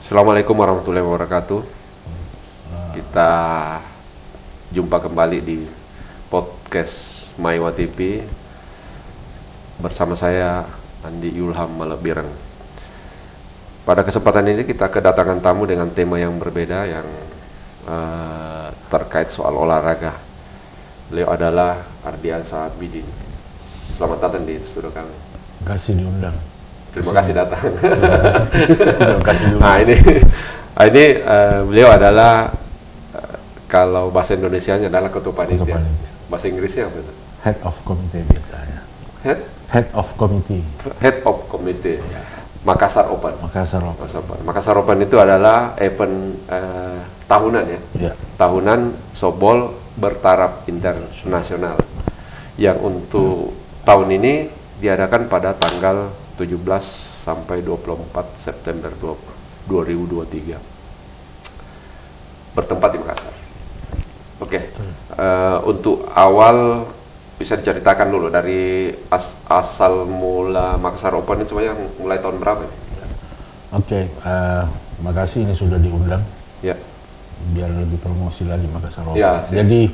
Assalamualaikum warahmatullahi wabarakatuh. Kita jumpa kembali di podcast Maiwa TV bersama saya Andi Yulham Malebireng. Pada kesempatan ini kita kedatangan tamu dengan tema yang berbeda yang terkait soal olahraga. Beliau adalah Ardiansa Bidin. Selamat datang di studio kami. Terima kasih diundang. Terima kasih datang. Terima kasih diundang. Nah ini beliau adalah kalau bahasa Indonesianya adalah ketua panitia. Bahasa Inggrisnya apa itu? Head of Committee biasanya. Head of Committee. Head of Committee. Ya. Makassar Open. Makassar Open itu adalah event tahunan ya. Ya. Tahunan softball bertaraf internasional yang untuk tahun ini diadakan pada tanggal 17 sampai 24 September 2023 bertempat di Makassar. Oke. Untuk awal bisa diceritakan dulu dari asal mula Makassar Open itu sebenarnya mulai tahun berapa? Oke, makasih ini sudah diundang. Ya. Biar lebih promosi lagi Makassar Open. Ya, jadi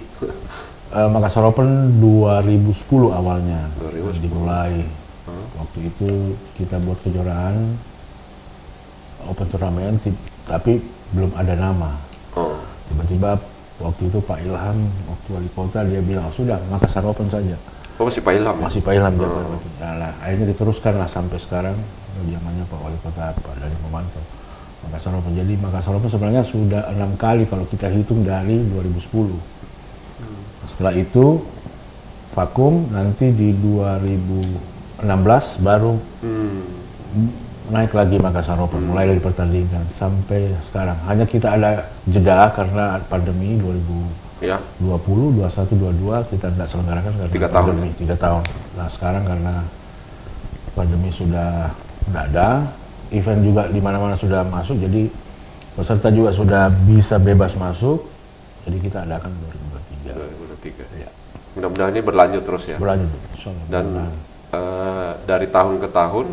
Makassar Open 2010 awalnya 2010. dimulai. Waktu itu kita buat kejuaraan Open Turnamen, tapi belum ada nama. Tiba-tiba waktu itu Pak Ilham, waktu wali kota, dia bilang, sudah Makassar Open saja. Oh, masih Pak Ilham? Masih Pak Ilham. Nah, akhirnya diteruskan lah sampai sekarang, zamannya Pak Wali Kota, Pak Dhani Pomanto. Makassar Open. Jadi Makassar Open sebenarnya sudah 6 kali kalau kita hitung dari 2010. Setelah itu vakum, nanti di 2016 baru naik lagi Makassar Open, mulai dari pertandingan sampai sekarang. Hanya kita ada jeda karena pandemi 2020, 21, 22 kita tidak selenggarakan karena 3 pandemi, tahun. 3 tahun. Nah sekarang karena pandemi sudah tidak ada, event juga di mana-mana sudah masuk, jadi peserta juga sudah bisa bebas masuk, jadi kita adakan 2023. Ya. Mudah-mudahan ini berlanjut terus ya. Berlanjut. Dan dari tahun ke tahun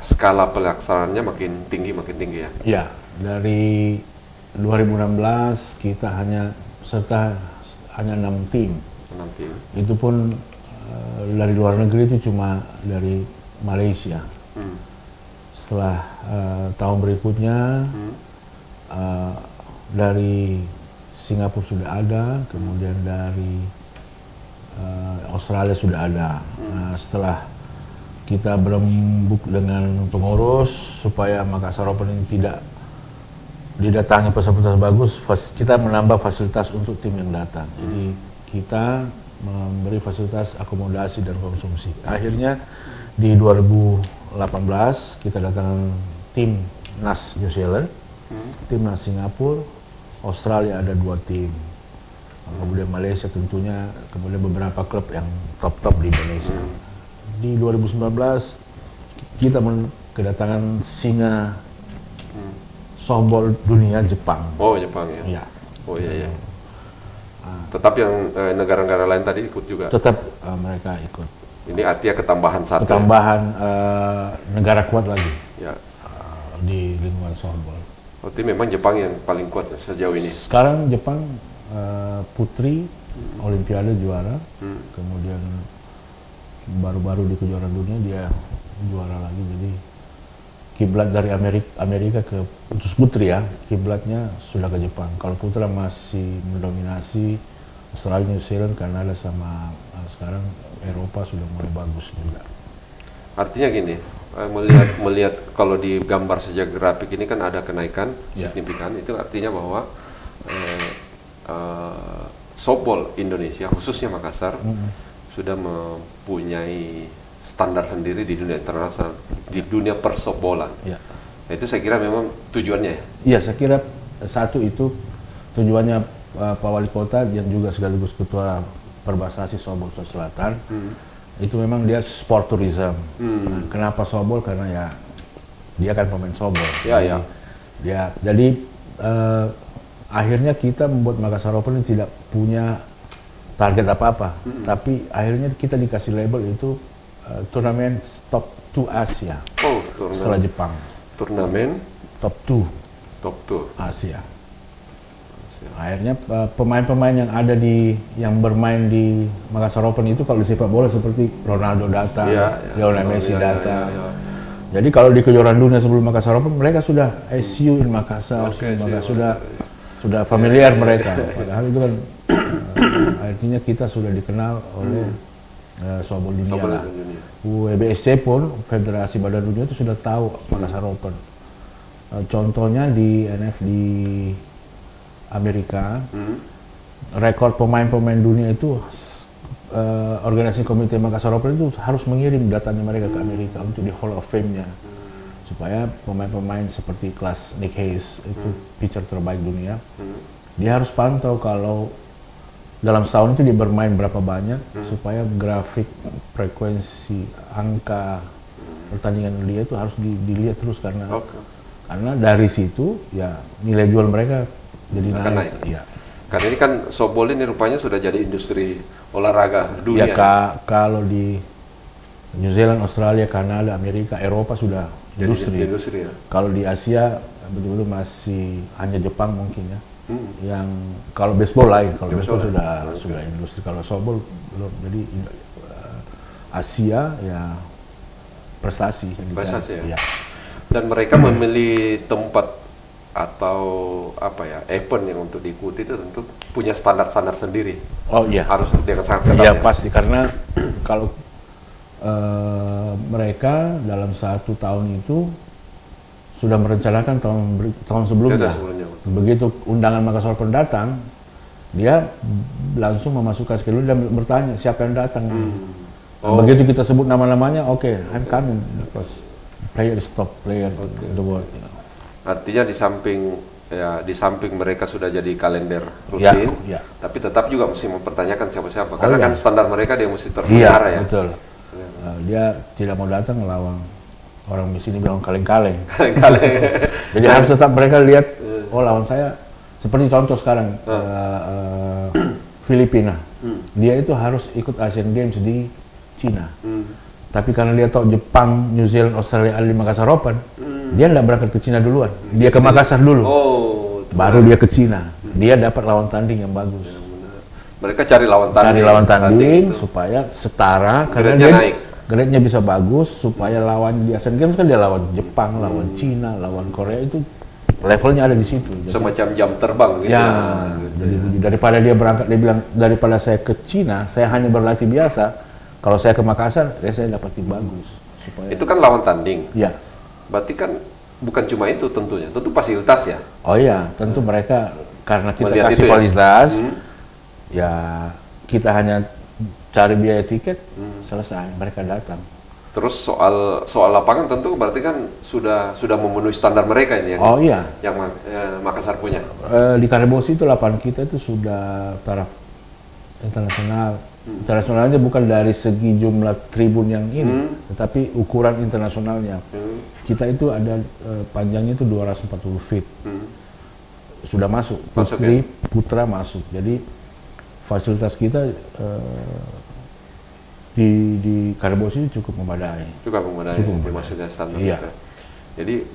skala pelaksanaannya makin tinggi ya. Ya, dari 2016 kita peserta hanya 6 tim. 6 tim. Itu pun dari luar negeri itu cuma dari Malaysia. Setelah tahun berikutnya dari Singapura sudah ada, kemudian dari Australia sudah ada. Nah, setelah kita berembuk dengan pengurus supaya Makassar Open ini tidak didatangi peserta bagus, kita menambah fasilitas untuk tim yang datang. Jadi kita memberi fasilitas akomodasi dan konsumsi. Akhirnya di 2018 kita datangkan tim NAS New Zealand, tim NAS Singapura, Australia ada 2 tim. Kemudian Malaysia tentunya, kemudian beberapa klub yang top-top di Indonesia. Di 2019 kita kedatangan singa softball dunia Jepang. Oh, Jepang ya. Ya. Oh iya. Tetap yang negara-negara lain tadi ikut juga. Tetap mereka ikut. Ini artinya ketambahan satu. Ketambahan negara kuat lagi. Ya. Di lingkungan softball. Berarti memang Jepang yang paling kuat ya, sejauh ini. Sekarang Jepang putri Olimpiade juara, kemudian baru-baru di kejuaraan dunia dia juara lagi. Jadi kiblat dari Amerika ke khusus putri ya, kiblatnya sudah ke Jepang. Kalau putra masih mendominasi Australia, New Zealand, Kanada sama sekarang Eropa sudah mulai bagus juga. Artinya gini, melihat kalau di gambar sejak grafik ini kan ada kenaikan signifikan. Itu artinya bahwa softball Indonesia khususnya Makassar sudah mempunyai standar sendiri di dunia internasional, di dunia persoftballan. Ya. Nah, itu saya kira memang tujuannya. Iya, saya kira satu itu tujuannya Pak Wali Kota yang juga sekaligus Ketua Perbasasi Softball Sulawesi Selatan. Itu memang dia sport tourism. Nah, kenapa softball? Karena ya dia kan pemain softball. Jadi akhirnya kita membuat Makassar Open ini tidak punya target apa-apa, tapi akhirnya kita dikasih label itu turnamen top 2 Asia setelah Jepang. turnamen top 2 top 2 Asia. Akhirnya pemain-pemain yang bermain di Makassar Open itu kalau di sepak bola seperti Ronaldo datang, Lionel Messi datang. Jadi kalau di kejuaraan dunia sebelum Makassar Open mereka sudah SU in Makassar, sudah familiar mereka. Padahal itu kan artinya kita sudah dikenal oleh softball dunia lah. WBSC pun Federasi Badan Dunia itu sudah tahu Makassar Open. Contohnya di NF di Amerika, rekor pemain-pemain dunia itu organisasi komite Makassar Open itu harus mengirim datanya mereka ke Amerika untuk di Hall of Fame-nya, supaya pemain-pemain seperti kelas Nick Hayes itu pitcher terbaik dunia, dia harus pantau kalau dalam setahun itu dia bermain berapa banyak, supaya grafik frekuensi angka pertandingan dia itu harus dilihat terus karena dari situ ya nilai jual mereka jadi naik. Ya. Karena ini kan softball ini rupanya sudah jadi industri olahraga dunia. Ya, kalau di New Zealand, Australia, Kanada, Amerika, Eropa sudah industri. Ya. Kalau di Asia betul-betul masih hanya Jepang mungkin ya. Yang kalau baseball lain, kalau baseball sudah industri. Kalau softball belum. Jadi Asia ya prestasi. Ya. Dan mereka memilih tempat atau event yang untuk diikuti itu tentu punya standar-standar sendiri. Oh iya. Harus dengan sangat ketat. Iya pasti, karena kalau mereka dalam 1 tahun itu sudah merencanakan tahun sebelumnya. Begitu undangan Makassar Open datang, dia langsung memasukkan schedule dan bertanya siapa yang datang. Begitu kita sebut nama-namanya, I'm coming. Because player is top player in the world. Artinya di samping mereka sudah jadi kalender rutin, tapi tetap juga mesti mempertanyakan siapa-siapa. Karena kan standar mereka dia mesti terpelihara ya. Betul. Dia tidak mau datang melawan orang di sini bilang kaleng-kaleng. Jadi harus tetap mereka lihat, lawan saya seperti contoh sekarang Filipina. Dia itu harus ikut Asian Games di Cina. Tapi karena dia tahu Jepang, New Zealand, Australia ada di Makassar Open, dia nggak berangkat ke Cina duluan. Dia ke Makassar dulu, baru dia ke Cina. Dia dapat lawan tanding yang bagus. Mereka cari lawan tanding supaya setara, karena dia grade-nya bisa bagus, supaya lawan di Asian Games kan dia lawan Jepang, lawan Cina, lawan Korea itu levelnya ada di situ. Semacam jam terbang gitu. Ya, jadi daripada dia berangkat, dia bilang daripada saya ke Cina, saya hanya berlatih biasa. Kalau saya ke Makassar, saya dapat tim bagus. Itu kan lawan tanding. Ya. Berarti kan bukan cuma itu tentunya, tentu fasilitas ya. Oh iya, tentu mereka karena kita kasih fasilitas, ya kita hanya cari biaya tiket, selesai mereka datang. Terus soal lapangan tentu berarti kan sudah memenuhi standar mereka ini ya. Yang Makassar punya. Di Karebosi itu lapangan kita itu sudah taraf internasional. Internasionalnya bukan dari segi jumlah tribun yang ini, tetapi ukuran internasionalnya. Kita itu ada panjangnya itu 240 feet. Sudah masuk, putra masuk. Jadi fasilitas kita di Karebosi cukup memadai. Cukup memadai. Maksudnya standar. Iya. Jadi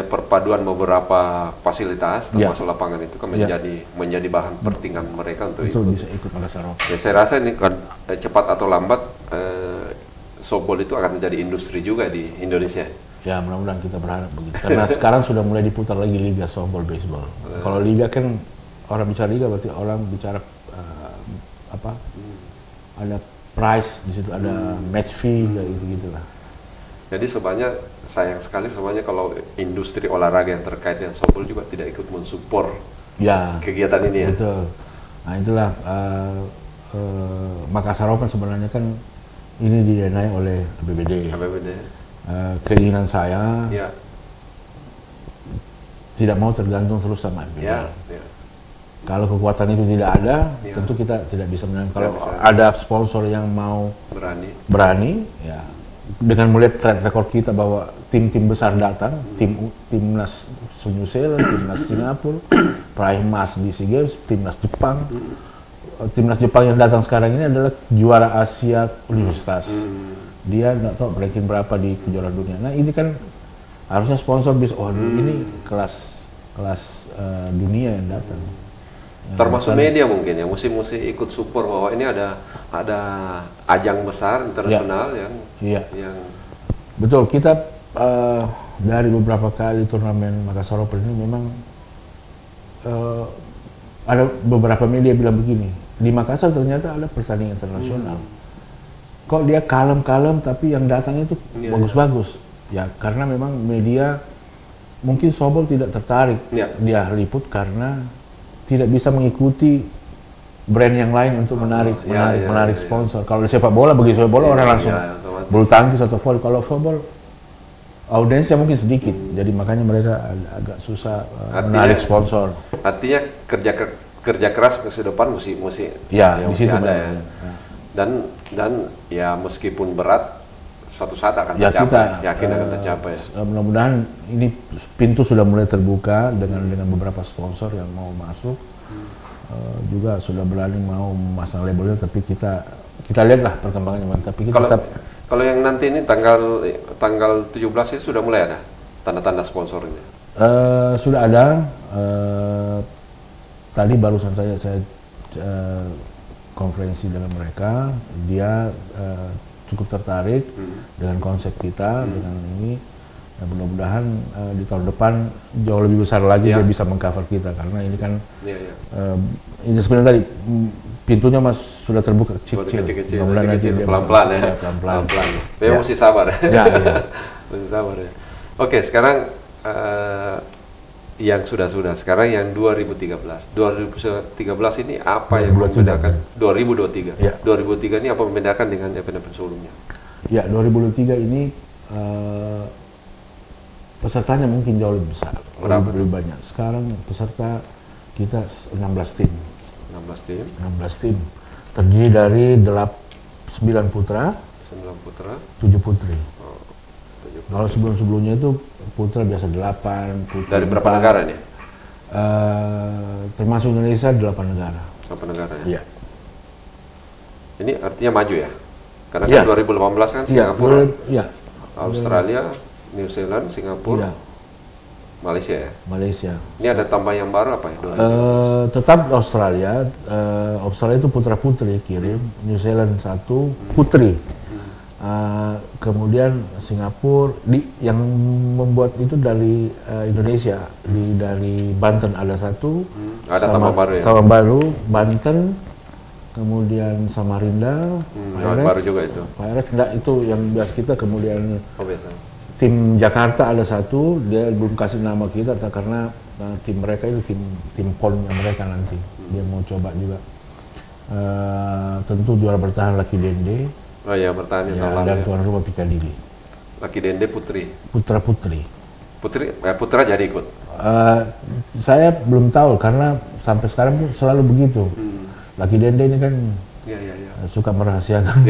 perpaduan beberapa fasilitas termasuk lapangan itu kan menjadi bahan pertimbangan mereka untuk bisa ikut Makassar Open. Ya, saya rasa ini kan cepat atau lambat softball itu akan menjadi industri juga di Indonesia. Ya mudah-mudahan kita berharap begitu. Karena sekarang sudah mulai diputar lagi liga softball baseball. Kalau liga kan orang bicara liga berarti orang bicara ada price di situ, ada match fee gitu-gitulah. Jadi sebenarnya sayang sekali kalau industri olahraga yang terkait dengan softball juga tidak ikut mensupport kegiatan ini ya. Betul. Nah itulah Makassar Open sebenarnya kan ini didanai oleh APBD. Keinginan saya tidak mau tergantung terus sama APBD. Kalau kekuatan itu tidak ada, tentu kita tidak bisa menang. Kalau ada sponsor yang mau berani ya. Dengan melihat track record kita bahwa tim-tim besar datang, timnas New Zealand, timnas Singapura, peraih emas di SEA Games, timnas Jepang. Timnas Jepang yang datang sekarang ini adalah juara Asia Universitas. Dia nggak tahu ranking berapa di kejuaraan dunia. Nah ini kan harusnya sponsor bisa, ini kelas dunia yang datang. Termasuk media mungkin ya, mesti ikut support bahwa ini ada ajang besar internasional Iya. yang Betul, kita dari beberapa kali turnamen Makassar Open ini memang ada beberapa media bilang begini, di Makassar ternyata ada pertandingan internasional. Kok dia kalem-kalem tapi yang datang itu bagus-bagus. Ya karena memang media mungkin softball tidak tertarik dia liput karena tidak bisa mengikuti brand yang lain untuk menarik sponsor. Kalau di sepak bola, bagi sepak bola orang langsung bulu tangkis atau volley. Kalau football audiensnya mungkin sedikit, jadi makanya mereka agak susah menarik sponsor. Artinya kerja keras ke depan mesti di situ ada ya. Dan ya meskipun berat, suatu saat akan tercapai. Yakin akan tercapai. Mudah-mudahan ini pintu sudah mulai terbuka dengan beberapa sponsor yang mau masuk. Juga sudah berani mau memasang labelnya, tapi kita lihatlah perkembangannya. Tapi kita kalau yang nanti ini tanggal 17 itu sudah mulai ada tanda-tanda sponsor ini. Sudah ada. Tadi barusan saya konferensi dengan mereka, dia cukup tertarik dengan konsep kita, dengan ini. Nah, mudah-mudahan di tahun depan jauh lebih besar lagi dia bisa mengcover kita, karena ini kan ini sebenarnya tadi pintunya sudah terbuka kecil-kecil. Mudah-mudahan nanti pelan-pelan ya. Pelan-pelan. Dia mesti sabar. Mesti sabar ya. Oke, sekarang yang sudah sekarang yang 2013 ini apa yang membedakan 2023 ya. 2023 ini apa membedakan dengan event-event sebelumnya? Ya, 2023 ini pesertanya mungkin jauh lebih besar, lebih banyak. Sekarang peserta kita 16 tim terdiri dari 9 putra 7 putri. Kalau sebelumnya itu putra biasa 8 putri. Dari berapa negara nih? Termasuk Indonesia 8 negara. 8 negara ya? Iya. Ini artinya maju ya? Karena kan 2018 kan Singapura, Australia, New Zealand, Singapura, Malaysia ya? Malaysia. Ini ada tambah yang baru apa ya? Tetap Australia. Australia itu putra-putri kirim, New Zealand 1 putri. Kemudian Singapura, yang membuat itu dari Indonesia, dari Banten ada 1, ada tambah baru ya? Tambah baru, Banten, kemudian Samarinda, baru juga itu. Pirates, enggak, itu yang biasa kita. Kemudian tim Jakarta ada 1, dia belum kasih nama kita karena tim mereka itu tim polnya mereka nanti, dia mau coba juga. Tentu juara bertahan Lucky Dende. Oh ya, bertahan dan tuan rumah Piccadilly. Lucky Dende putri. Putra-putri. Putra jadi ikut. Saya belum tahu karena sampai sekarang pun selalu begitu. Lucky Dende ini kan suka merahasiakan.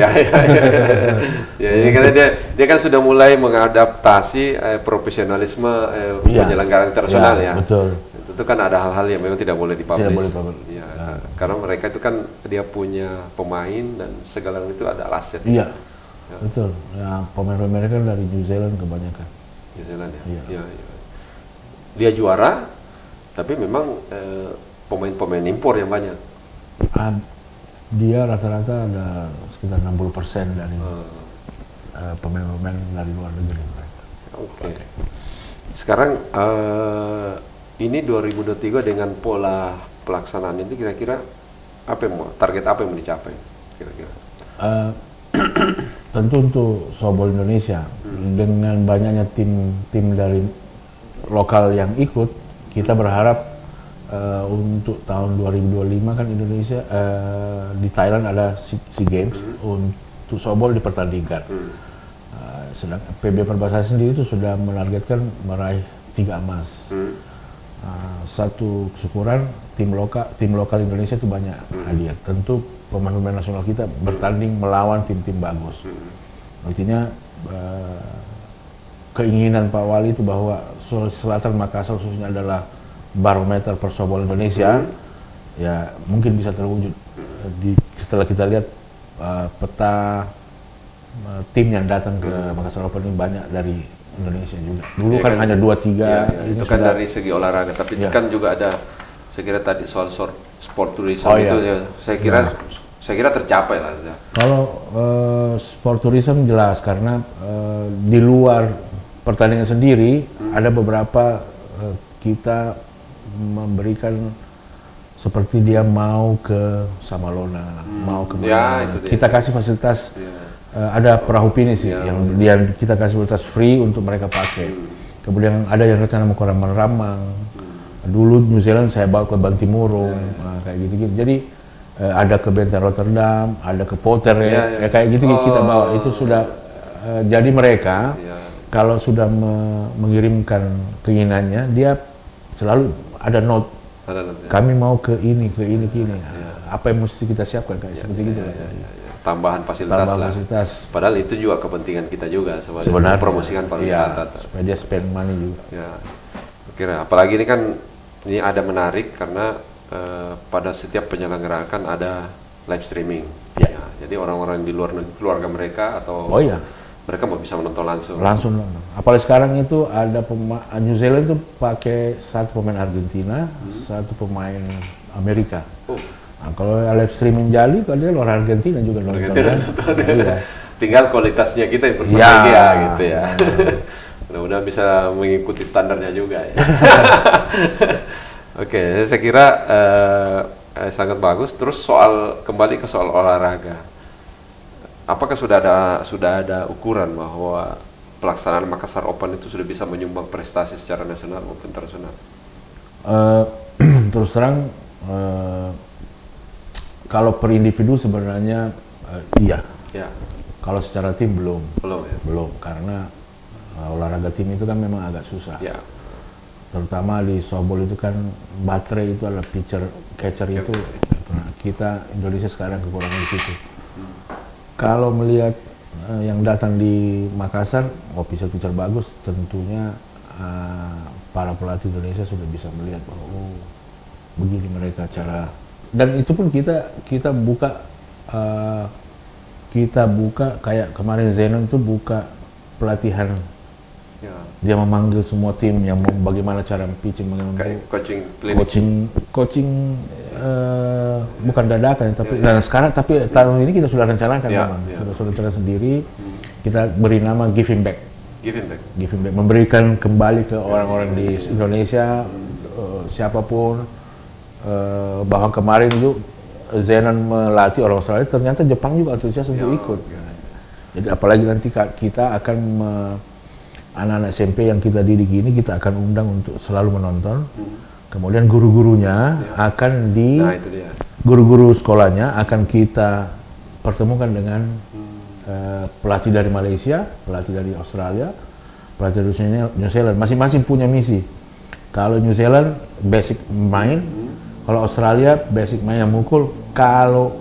Ini karena dia kan sudah mulai mengadaptasi profesionalisme penyelenggaraan internasional ya. Betul. Itu kan ada hal-hal yang memang tidak boleh dipublish. Karena mereka itu kan dia punya pemain dan segala itu ada aset. Iya, betul. Ya, pemain-pemain mereka dari New Zealand kebanyakan. New Zealand ya. Iya. Dia juara, tapi memang pemain-pemain impor yang banyak. Dia rata-rata ada sekitar 60% dari pemain-pemain dari luar negeri mereka. Oke. Sekarang ini 2023 dengan pola pelaksanaan ini kira-kira target apa yang mau dicapai kira-kira? Tentu untuk softball Indonesia dengan banyaknya tim dari lokal yang ikut, kita berharap untuk tahun 2025 kan Indonesia di Thailand ada SEA Games untuk softball dipertandingkan. Sedang PB Perbasari sendiri itu sudah menargetkan meraih 3 emas. Satu kesyukuran tim lokal Indonesia itu banyak hadiah. Tentu pemain-pemain nasional kita bertanding melawan tim-tim bagus. Artinya keinginan Pak Wali itu bahwa Sulawesi Selatan, Makassar khususnya adalah barometer persoftball Indonesia, ya mungkin bisa terwujud. Setelah kita lihat peta tim yang datang ke Makassar Open ini banyak dari Indonesia juga. Dulu Ya kan hanya 2-3. ya, ini itu kan sudah- dari segi olahraga, tapi Ya. kan juga ada, saya kira tadi soal sport tourism Oh, itu iya. ya, saya kira tercapai lah ya. Kalau sport tourism jelas karena di luar pertandingan sendiri ada beberapa kita memberikan seperti dia mau ke Samalona, mau ke Ya, mana. itu dia. Kita kasih fasilitas Ya. ada perahu pini sih Ya. yang kita kasih fasilitas free untuk mereka pakai. Kemudian ada yang rencana mau ke Ramang-Ramang. Dulu New Zealand saya bawa ke Bantimurung, kayak gitu-gitu. Jadi ada ke Benteng Rotterdam, ada ke Potter Ya. kayak gitu kita bawa. Itu sudah jadi mereka Ya. kalau sudah mengirimkan keinginannya, dia selalu ada note. Ada nanti. Kami mau ke ini. Apa yang mesti kita siapkan kayak seperti gitu. Ya. Tambahan fasilitas Tambah lah. fasilitas. Padahal itu juga kepentingan kita juga sebenarnya, Sebenarnya mempromosikan pariwisata. iya, supaya dia spend money juga. Ya, kira apalagi ini kan ini ada menarik karena pada setiap penyelenggara kan ada live streaming. Ya. Ya, jadi orang-orang di luar negeri, keluarga mereka atau Oh iya, mereka mau bisa menonton langsung. langsung. Apalagi sekarang itu ada New Zealand itu pakai satu pemain Argentina, satu pemain Amerika. Oh, Nah, kalau live streaming jadi, kalau dia luar Argentina juga nonton. Argentina kan? Iya. tinggal kualitasnya kita yang Ya. berbagai ya gitu ya. Mudah-mudahan bisa mengikuti standarnya juga ya. Oke, saya kira sangat bagus. Terus kembali ke soal olahraga. Apakah sudah ada ukuran bahwa pelaksanaan Makassar Open itu sudah bisa menyumbang prestasi secara nasional maupun internasional? Terus terang, kalau per individu sebenarnya iya. Ya, Kalau secara tim belum. belum ya. Belum, karena olahraga tim itu kan memang agak susah. Ya, Terutama di softball itu kan baterai itu adalah catcher itu. Nah, kita Indonesia sekarang kekurangan di situ. Kalau melihat yang datang di Makassar, pitcher bagus, tentunya para pelatih Indonesia sudah bisa melihat bahwa begini mereka cara. Dan itu pun kita buka kayak kemarin Zenon itu buka pelatihan. ya. Dia memanggil semua tim yang bagaimana cara pitching, Kayak coaching klinik. coaching bukan dadakan tapi tapi tahun ini kita sudah rencanakan Ya, memang. ya. Sudah rencana sendiri. Kita beri nama Giving Back. Giving back. Giving Back, memberikan kembali ke orang-orang di Indonesia, siapapun, bahwa kemarin itu Zenon melatih orang Australia, ternyata Jepang juga antusias untuk ikut. Jadi apalagi nanti kita akan anak-anak SMP yang kita didik ini kita akan undang untuk selalu menonton. Kemudian guru-gurunya akan Nah, itu dia. guru-guru sekolahnya akan kita pertemukan dengan pelatih dari Malaysia, pelatih dari Australia, pelatih dari New Zealand. Masing-masing punya misi. Kalau New Zealand basic main, kalau Australia basic main yang mukul, kalau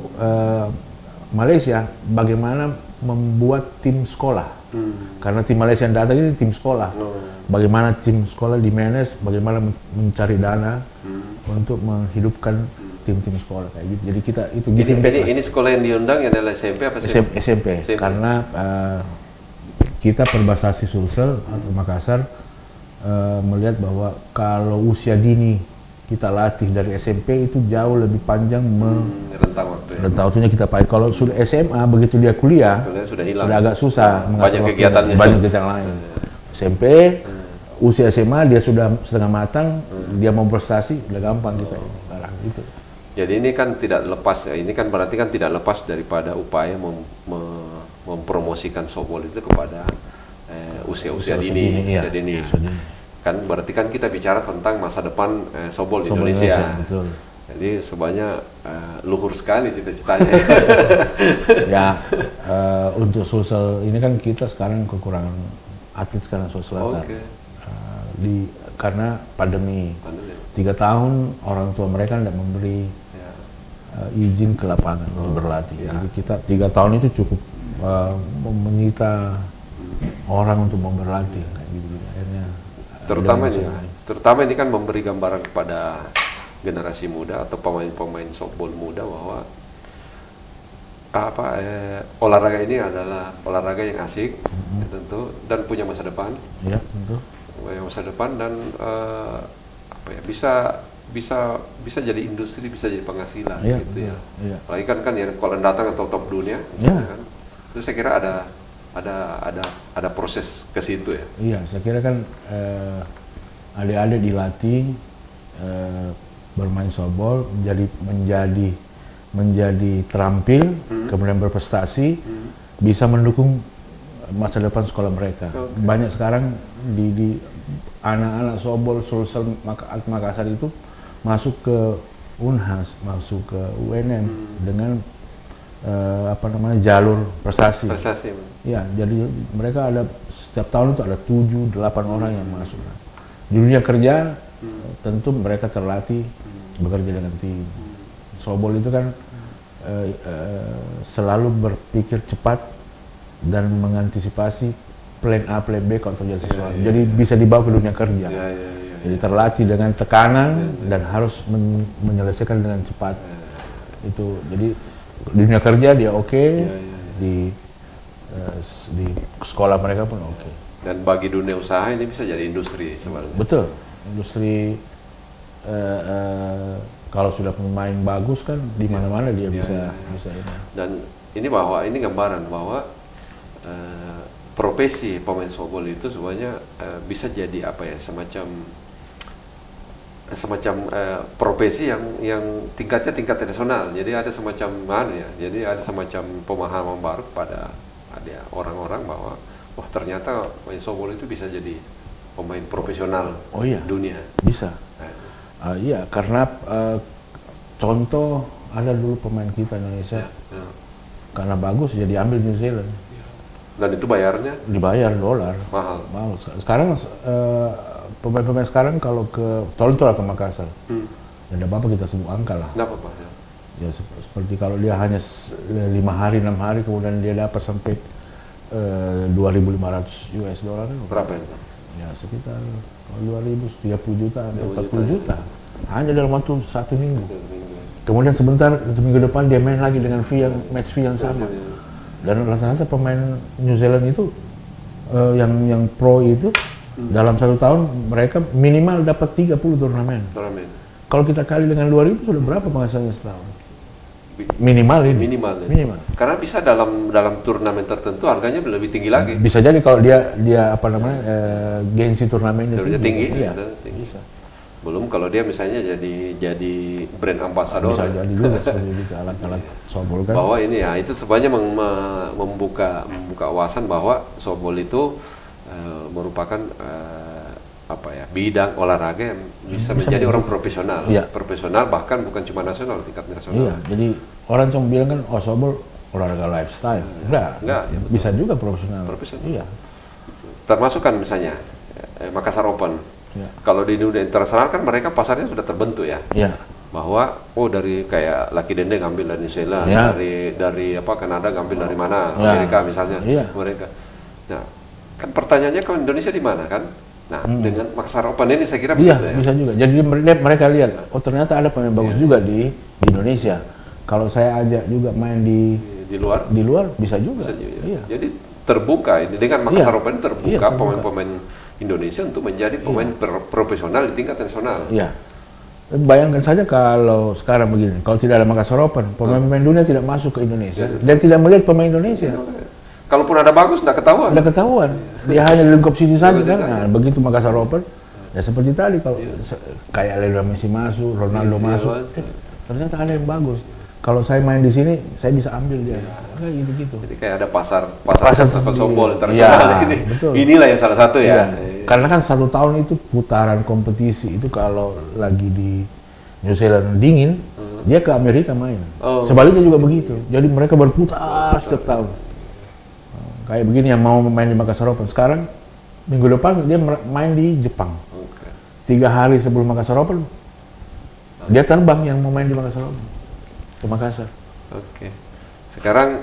Malaysia bagaimana membuat tim sekolah. Karena tim Malaysia yang datang ini tim sekolah. Bagaimana tim sekolah di manage, bagaimana mencari dana untuk menghidupkan tim-tim sekolah kayak gitu. Jadi kita itu giving back. Ini sekolah yang diundang yang adalah SMP apa sih? SMP. Karena kita perbasasi Sulsel atau Makassar melihat bahwa kalau usia dini kita latih dari SMP itu jauh lebih panjang Rentang waktu ya. rentang waktunya kita pakai. Kalau sudah SMA begitu dia kuliah Sudah hilang. sudah agak susah mengatur Banyak waktunya. kegiatannya. Banyak kegiatan lain. SMP usia SMA dia sudah setengah matang, dia mau prestasi udah gampang kita sekarang gitu. Jadi ini kan tidak lepas, ini kan berarti kan tidak lepas daripada upaya mempromosikan softball itu kepada usia-usia dini. Iya. Usia dini. Usia dini. Kan berarti kan kita bicara tentang masa depan softball di Softball Indonesia. betul. Jadi sebenarnya luhur sekali cita-citanya. Ya, untuk Sulsel ini kan kita sekarang kekurangan atlet sekarang Sulsel Selatan. Oke. Karena pandemi. Pandemi. 3 tahun orang tua mereka tidak memberi Ya. izin ke lapangan untuk berlatih. Ya. Jadi kita 3 tahun itu cukup menyita orang untuk mau berlatih kayak gitu. Akhirnya terutama ini kan memberi gambaran kepada generasi muda atau pemain-pemain softball muda bahwa olahraga ini adalah olahraga yang asik, ya, tentu, dan punya masa depan. Ya, tentu. Punya masa depan dan bisa jadi industri, bisa jadi penghasilan, Ya, gitu ya. Ya. Apalagi kan ya kalau datang atau top dunia, Ya. kan, itu saya kira ada proses ke situ ya. Iya, saya kira kan adik-adik dilatih bermain softball menjadi terampil, kemudian berprestasi, bisa mendukung masa depan sekolah mereka. Banyak sekarang di anak-anak softball Sulsel Makassar itu masuk ke Unhas, masuk ke UNM dengan jalur prestasi. Ya, jadi mereka ada setiap tahun itu ada 7-8 orang yang masuk. Di dunia kerja tentu mereka terlatih bekerja dengan tim. Softball itu kan selalu berpikir cepat dan mengantisipasi plan A, plan B kalau terjadi sesuatu. Jadi bisa dibawa ke dunia kerja. Jadi terlatih dengan tekanan dan harus menyelesaikan dengan cepat. Itu jadi di dunia kerja dia di sekolah mereka pun oke. Dan bagi dunia usaha ini bisa jadi industri sebenarnya. Betul, industri kalau sudah pemain bagus kan di mana-mana dia bisa ini. Dan ini gambaran bahwa profesi pemain softball itu semuanya bisa jadi semacam profesi yang tingkatnya tingkat nasional. Jadi ada semacam jadi ada semacam pemahaman baru pada orang-orang bahwa wah ternyata pemain softball itu bisa jadi pemain profesional dunia. Bisa. Iya, karena contoh ada dulu pemain kita Indonesia karena bagus jadi ambil New Zealand. Dan itu bayarnya? Dibayar $. Mahal. Sekarang pemain-pemain sekarang kalau contoh ke Makassar, ada apa kita sebut angka lah. Nggak apa-apa. Ya seperti kalau dia hanya 5 hari 6 hari kemudian dia dapat sampai $2.500. Berapa itu? Ya sekitar 2.000, 30 juta, 40 juta. Hanya dalam waktu 1 minggu. Kemudian sebentar, minggu depan dia main lagi dengan match fee yang sama. Dan rata-rata pemain New Zealand itu yang pro itu dalam 1 tahun mereka minimal dapat 30 turnamen. Kalau kita kali dengan 2.000 sudah berapa penghasilannya setahun? Minimal ini. Minimal. Karena bisa dalam turnamen tertentu harganya lebih tinggi lagi. Bisa jadi kalau dia gengsi turnamennya tinggi. Iya, bisa. Belum kalau dia misalnya jadi brand ambassador. Bisa jadi juga seperti itu alat-alat softball kan. Bahwa ini ya itu sebenarnya membuka wawasan bahwa softball itu merupakan bidang olahraga yang bisa menjadi orang profesional. Iya. Profesional bahkan bukan cuma nasional, tingkat nasional. Iya, jadi orang cuma bilang kan softball olahraga lifestyle. Enggak. Bisa juga profesional. Iya. Termasuk kan misalnya Makassar Open. Ya. Kalau di dunia internasional kan mereka pasarnya sudah terbentuk ya. Ya. Bahwa dari kayak Lucky Dende ngambil dari New Zealand, ya. dari Kanada ngambil dari mana, Amerika misalnya, mereka. Nah, kan pertanyaannya kalau Indonesia di mana kan? Nah, dengan Makassar Open ini saya kira begitu ya. Bisa juga. Jadi mereka lihat, ternyata ada pemain bagus juga di Indonesia. Kalau saya ajak juga main di luar bisa juga. Iya. Jadi terbuka ini dengan Makassar Open terbuka pemain-pemain Indonesia untuk menjadi pemain profesional di tingkat nasional. Iya. Bayangkan saja kalau sekarang begini, kalau tidak ada Makassar Open, pemain-pemain dunia tidak masuk ke Indonesia dan tidak melihat pemain Indonesia. Kalaupun ada bagus, tidak ketahuan. Tidak ketahuan. Dia hanya di lingkup sini saja kan. Nah, begitu Makassar Open, ya seperti tadi kalau kayak Lionel Messi masuk, Ronaldo masuk, ternyata ada yang bagus. Kalau saya main di sini, saya bisa ambil dia. Kayak gitu-gitu. Jadi kayak ada pasar softball Ya, internasional ini. Betul. Inilah yang salah satu ya. Karena kan 1 tahun itu putaran kompetisi itu kalau lagi di New Zealand dingin, dia ke Amerika main. Sebaliknya juga begitu. Jadi mereka berputar setiap tahun. Kayak begini yang mau main di Makassar Open. Sekarang minggu depan dia main di Jepang. 3 hari sebelum Makassar Open, dia terbang yang mau main di Makassar Open. Ke Makassar. Oke. Sekarang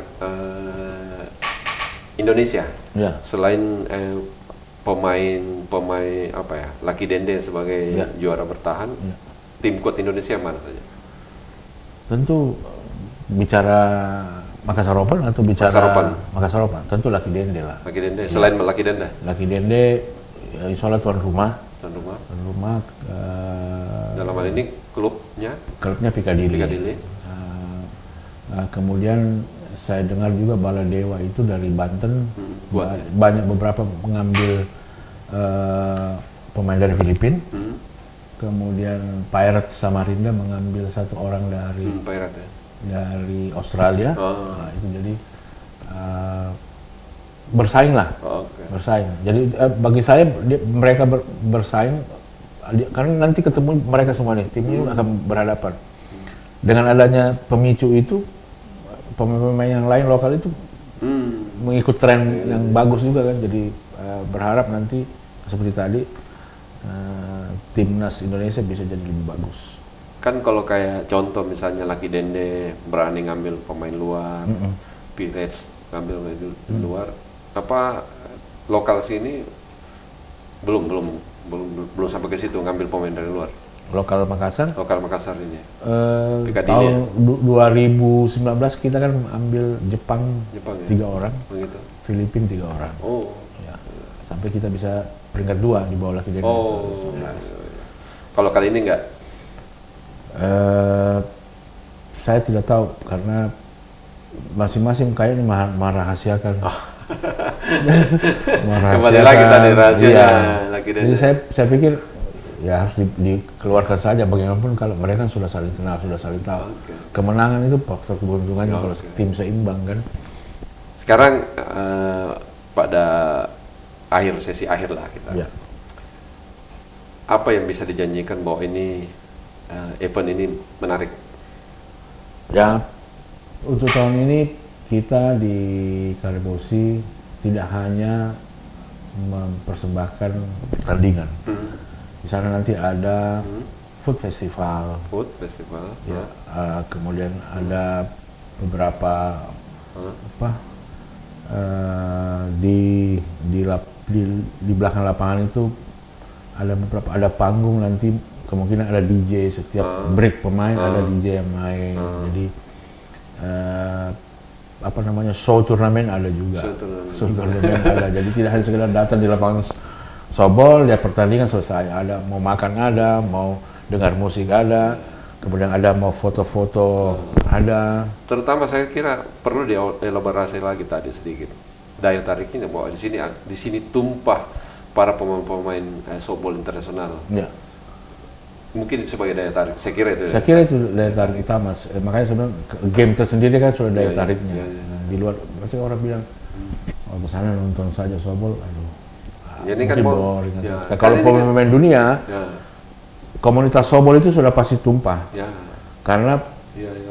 Indonesia, selain pemain Lucky Dende sebagai juara bertahan, tim kuat Indonesia mana saja? Tentu bicara Makassar Open atau bicara Makassar Open. Makassar Open? Tentu Lucky Dende lah. Lucky Dende, selain Lucky Dende. Lucky Dende, insya Allah tuan rumah. Tuan rumah. Tuan rumah. Dalam hal ini klubnya Piccadilly. Piccadilly. Kemudian saya dengar juga Baladewa itu dari Banten, banyak beberapa mengambil pemain dari Filipina. Kemudian Pirates Samarinda mengambil satu orang dari Pirates ya. dari Australia. Nah, itu jadi bersaing lah, bersaing. Jadi bagi saya mereka bersaing karena nanti ketemu mereka semua nih, tim ini akan berhadapan. Dengan adanya pemicu itu, pemain-pemain yang lain lokal itu mengikut tren yang bagus juga kan. Jadi berharap nanti seperti tadi timnas Indonesia bisa jadi lebih bagus. Kan kalau kayak contoh misalnya Lucky Dende berani ngambil pemain luar, Pirates ngambil pemain luar, apa lokal sini belum sampai ke situ ngambil pemain dari luar. Lokal Makassar ini. Tahun 2019 kita kan ambil Jepang ya? 3 orang, begitu. Filipina 3 orang. Ya. Sampai kita bisa peringkat 2 di bawah Lucky Dende. Kalau kali ini enggak? Saya tidak tahu karena masing-masing kayaknya merahasiakan. Kembali lagi tadi rahasianya Lucky Dende. Jadi saya pikir ya harus dikeluarkan saja, bagaimanapun kalau mereka sudah saling kenal, sudah saling tahu. Kemenangan itu faktor keberuntungannya kalau tim seimbang kan. Sekarang pada sesi akhir lah kita. Ya. Apa yang bisa dijanjikan bahwa ini event ini menarik? Ya, untuk tahun ini kita di Karibosi tidak hanya mempersembahkan pertandingan. Di sana nanti ada food festival. Ya. Kemudian ada beberapa di belakang lapangan itu ada panggung, nanti kemungkinan ada DJ setiap break pemain ada DJ yang main. Jadi show turnamen ada juga. Show turnamen ada. Jadi tidak hanya sekedar datang di lapangan sobol, lihat pertandingan selesai. Ada mau makan, ada mau dengar musik, ada. Kemudian ada mau foto-foto, ada. Terutama saya kira perlu dielaborasi lagi tadi sedikit. Daya tariknya bahwa di sini tumpah para pemain-pemain softball internasional. Ya. Mungkin sebagai daya tarik. Saya kira itu. Saya kira itu daya tarik utama. Makanya sebenarnya game tersendiri kan sudah daya tariknya. Di luar, pasti orang bilang, ke sana nonton saja softball, aduh. Jadi kan boring. Kalau pemain dunia, komunitas softball itu sudah pasti tumpah. Karena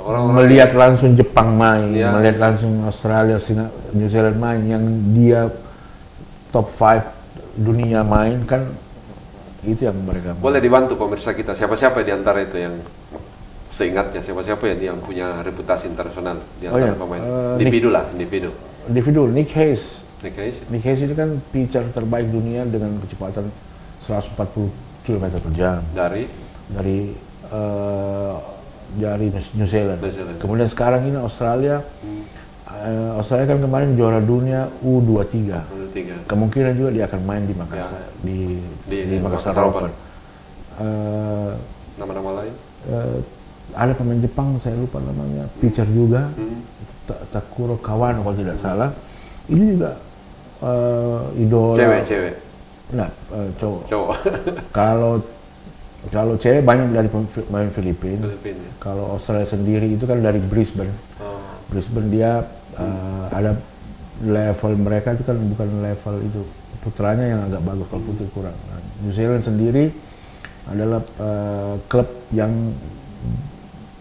orang melihat langsung Jepang main, melihat langsung Australia, New Zealand main, yang dia top 5 dunia main kan, itu yang mereka boleh dibantu pemirsa kita, siapa-siapa di antara itu yang seingatnya, siapa-siapa yang punya reputasi internasional di antara pemain individu. Nick Hayes ini kan pitcher terbaik dunia dengan kecepatan 140 km per jam dari New Zealand. Kemudian sekarang ini Australia kan kemarin juara dunia U23. Kemungkinan juga dia akan main di Makassar, di Makassar Open. Nama-nama lain? Ada pemain Jepang, saya lupa namanya, pitcher juga, Takuro Kawano kalau tidak salah. Ini juga idola. Cewek? Nah, cowok. Kalau cewek banyak dari pemain Filipina. Kalau Australia sendiri itu kan dari Brisbane. Brisbane dia ada level mereka itu kan bukan level itu, putranya yang agak bagus, kalau putri kurang. Nah, New Zealand sendiri adalah klub yang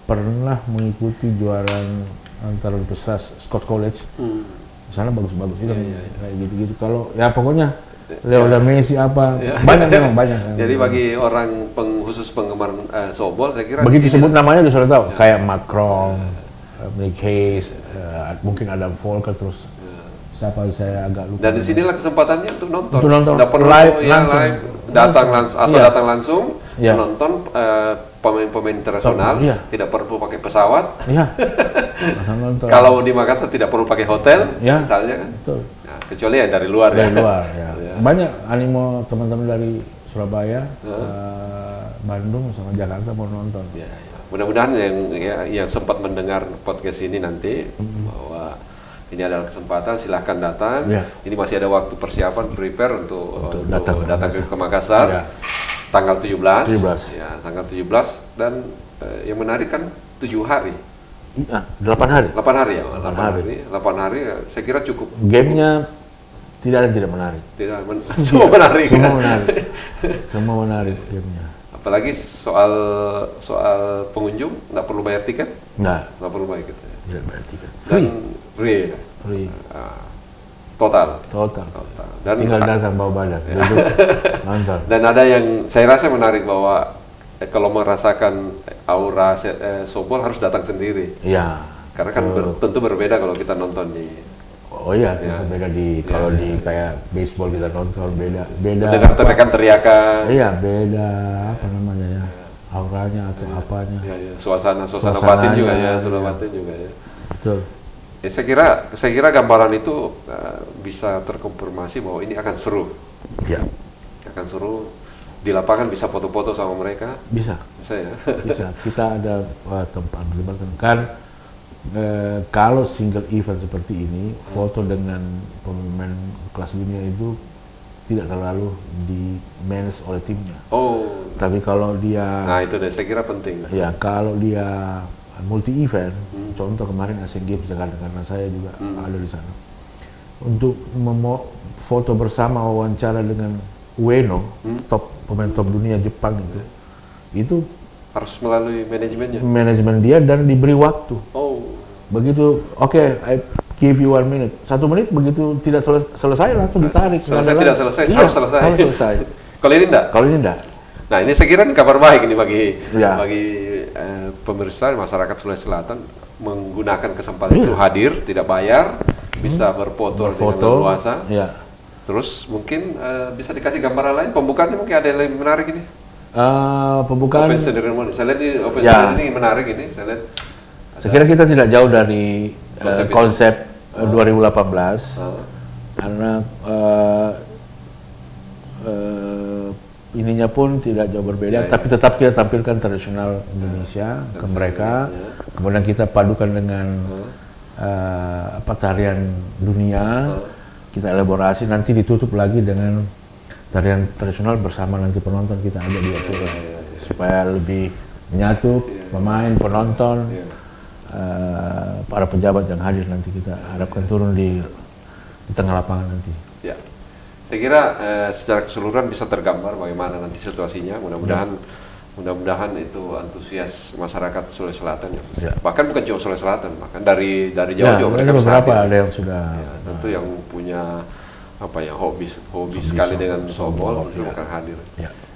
pernah mengikuti juaraan antara Universitas Scott College. Di sana bagus-bagus itu kayak gitu-gitu. Kalau ya pokoknya Lionel Messi banyak memang banyak. Jadi bagi orang khusus penggemar softball, saya kira begitu sebut namanya sudah tahu, kayak Macron, Nick Hayes, mungkin Adam Volker, terus siapa saya agak lupa. Dan disinilah kesempatannya untuk nonton. Untuk nonton live, datang langsung menonton pemain-pemain internasional, Iya. tidak perlu pakai pesawat. Iya. Langsung nonton. Kalau di Makassar tidak perlu pakai hotel, Ya, misalnya kan. betul. Nah, kecuali yang dari luar Dari ya. luar ya. Ya. Banyak animo teman-teman dari Surabaya, Bandung sama Jakarta mau nonton. Ya, ya. Mudah-mudahan yang sempat mendengar podcast ini nanti bahwa ini adalah kesempatan, silahkan datang. Ya. Ini masih ada waktu persiapan, prepare untuk datang ke Makassar. Ya. Tanggal 17. 17. Ya, tanggal 17 dan yang menarik kan 7 hari. 8 hari. 8 hari ya. 8 hari. 8 hari saya kira cukup. Gamenya tidak ada yang tidak menarik. Semua menarik. Semua kan? menarik. Semua menarik gamenya. Apalagi soal pengunjung nggak perlu bayar tiket. Nggak perlu bayar tiket. Tidak bayar tiket. Free. Free. Total. Dan tinggal datang bawa badan, duduk, nonton. Dan ada yang saya rasa menarik bahwa kalau merasakan aura softball harus datang sendiri. Iya. Karena kan tentu berbeda kalau kita nonton di. Oh iya, beda kalau di kayak baseball kita nonton beda. Dengar teriakan. Iya, beda apa namanya ya, auranya atau apanya. Iya. Suasana batin juga ya, batin juga ya. Betul. Ya, saya kira gambaran itu bisa terkonfirmasi bahwa ini akan seru. Ya. Akan seru. Di lapangan bisa foto-foto sama mereka. Bisa ya. Bisa. Kita ada tempat kan. Kalau single event seperti ini, foto dengan pemain kelas dunia itu tidak terlalu di manage oleh timnya. Oh. Tapi kalau dia. Nah itu deh, saya kira penting. Ya kalau dia multi event, contoh kemarin Asian Games Jakarta karena saya juga ada di sana. Untuk foto bersama wawancara dengan Ueno, pemain top dunia Jepang itu harus melalui manajemennya. Manajemen dia dan diberi waktu. Oh. Begitu, I give you 1 minute. 1 menit begitu tidak selesai langsung ditarik. Tidak selesai, iya, harus selesai. Kalau ini enggak? Nah ini saya kira ini kabar baik ini bagi pemirsa masyarakat Sulawesi Selatan menggunakan kesempatan itu hadir, tidak bayar, bisa berfoto dengan leluasa. Ya. Terus mungkin bisa dikasih gambaran lain, pembukaannya mungkin ada yang lebih menarik ini. Pembukaan. Open ceremony. Saya lihat di open ceremony ini menarik ini. Saya kira kita tidak jauh dari konsep 2018 karena ininya pun tidak jauh berbeda, tapi tetap kita tampilkan tradisional Indonesia ke mereka, kemudian kita padukan dengan tarian dunia, kita elaborasi, nanti ditutup lagi dengan tarian tradisional bersama nanti penonton kita ada di atur supaya lebih menyatu pemain, penonton, para pejabat yang hadir nanti kita harapkan turun di tengah lapangan nanti. Ya. Saya kira secara keseluruhan bisa tergambar bagaimana nanti situasinya. Mudah-mudahan itu antusias masyarakat Sulawesi Selatan ya. Bahkan bukan cuma Sulawesi Selatan, bahkan dari jauh-jauh mereka bisa beberapa hadir. Ada yang sudah. Tentu yang punya hobi sekali dengan softball itu akan hadir.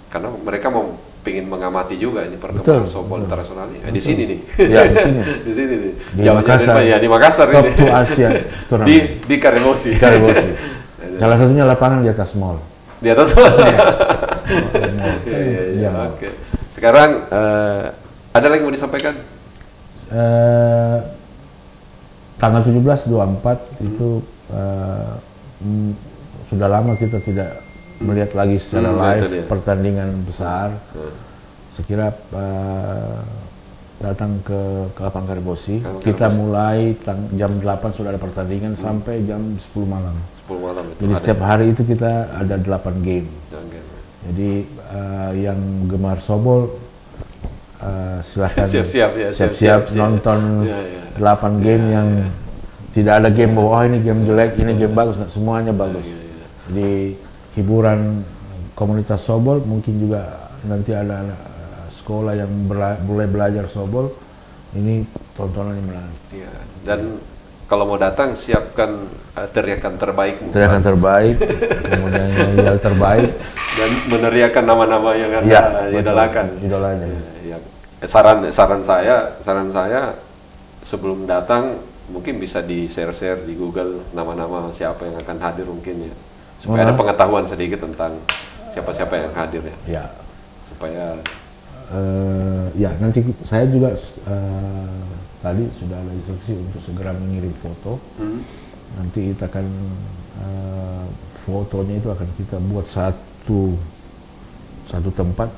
Karena mereka mau ingin mengamati juga ini perkembangan softball internasional ini. Di sini nih. Ya, di sini. Di sini nih. Di Makassar. Di Makassar Top ini. 2 Asia turnamen. Di Karebosi. Salah satunya lapangan di atas mall. Di atas mall. Iya. Oke. Sekarang ada lagi mau disampaikan? Tanggal 17-24 itu sudah lama kita tidak melihat lagi secara live pertandingan besar. Sekira datang ke lapangan Karebosi. Kita mulai jam 8 sudah ada pertandingan sampai jam 10 malam. 10 malam itu. Jadi setiap hari itu kita ada 8 game. Jadi yang gemar softball silahkan siap-siap nonton 8 game yang tidak ada game bahwa ini game jelek, ini game bagus, semuanya bagus. Jadi hiburan komunitas softball, mungkin juga nanti ada sekolah yang mulai belajar softball, ini tontonan yang menarik. Iya. Dan kalau mau datang siapkan teriakan terbaik. Teriakan terbaik, kemudian yel terbaik. Dan meneriakan nama-nama yang Anda idolakan. Idolanya. Ya. Saran saya sebelum datang mungkin bisa di share di Google nama-nama siapa yang akan hadir mungkin ya. Supaya ada pengetahuan sedikit tentang siapa-siapa yang hadir ya. Ya. Supaya ya nanti saya juga tadi sudah ada instruksi untuk segera mengirim foto. Nanti kita akan fotonya itu akan kita buat satu tempat.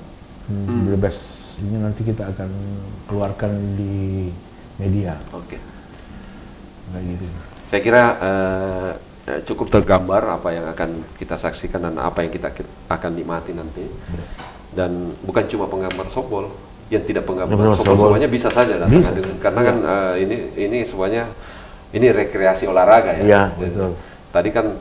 Bebas ini nanti kita akan keluarkan di media. Oke. Kayak gitu. Saya kira cukup tergambar apa yang akan kita saksikan dan apa yang kita akan nikmati nanti. Dan bukan cuma penggambar softball, yang tidak penggambar softball semuanya bisa saja datang. Bisa. Karena kan ini semuanya ini rekreasi olahraga ya. Iya, betul. Tadi kan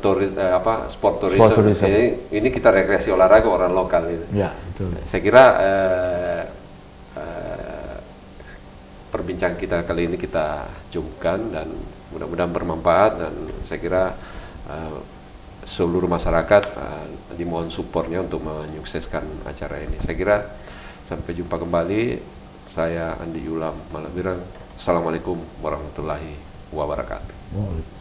sport tourism. Ini kita rekreasi olahraga orang lokal gitu. Ya, betul. Saya kira perbincangan kita kali ini kita cukupkan dan mudah-mudahan bermanfaat, dan saya kira seluruh masyarakat dimohon supportnya untuk menyukseskan acara ini. Saya kira sampai jumpa kembali. Saya Andi Yulam Malabirang. Assalamualaikum warahmatullahi wabarakatuh.